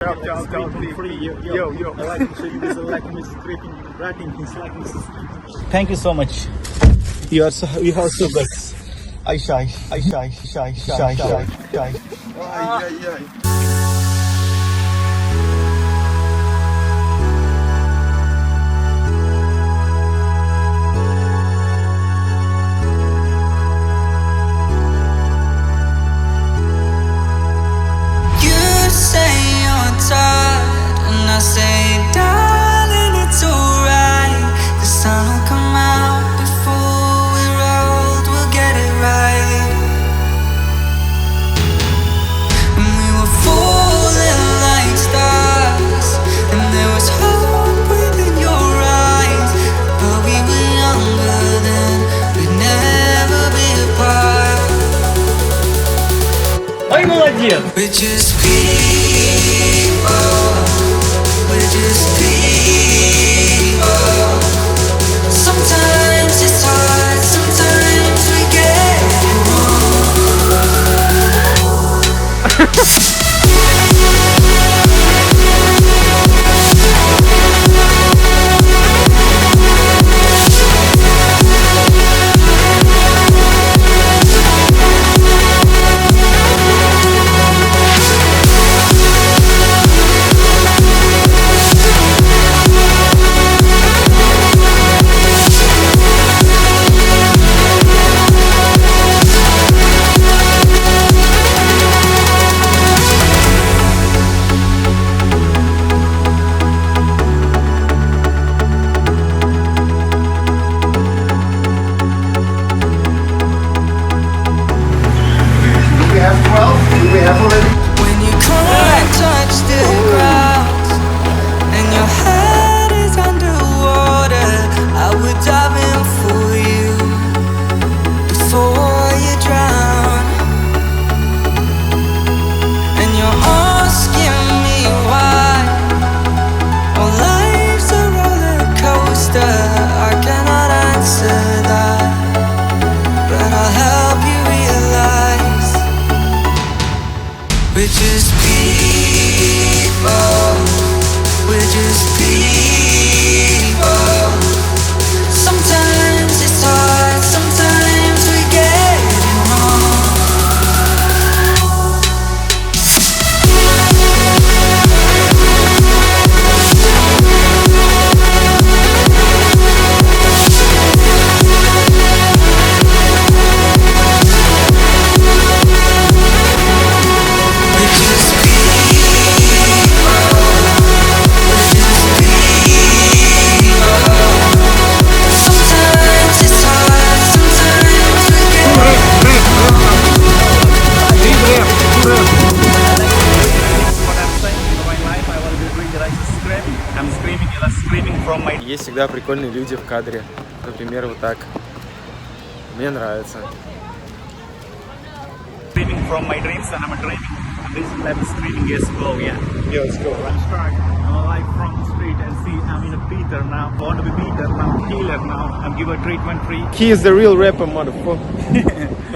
Yo. I like to show you this. I like me scraping, writing things like this. Thank you so much. You are so good. I shy. And I say, darling, it's alright. The sun will come out before we're old. We'll get it right. And we were falling like stars, and there was hope within your eyes. But we were younger then, we'd never be apart. Ой, молодец! We're just people. We're just people. Sometimes it's hard, sometimes we get it wrong. When you can't touch the ground and your head is underwater, I would dive in for you before you drown. And you're asking me why. Well, life's a roller coaster. I cannot answer that, but I'll help you realize we're just people. We're just people. Sometimes it's hard, sometimes we get it wrong. Есть всегда прикольные люди в кадре. Например, вот так. Мне нравится. Screaming from my dreams, and I'm dreaming. And this type of screaming is go, yeah. Yo, let's go. I'm alive from the street and see I'm in a Peter now. I want to be Peter now, healer now. I'm give a treatment free. He is the real rapper, motherfucker.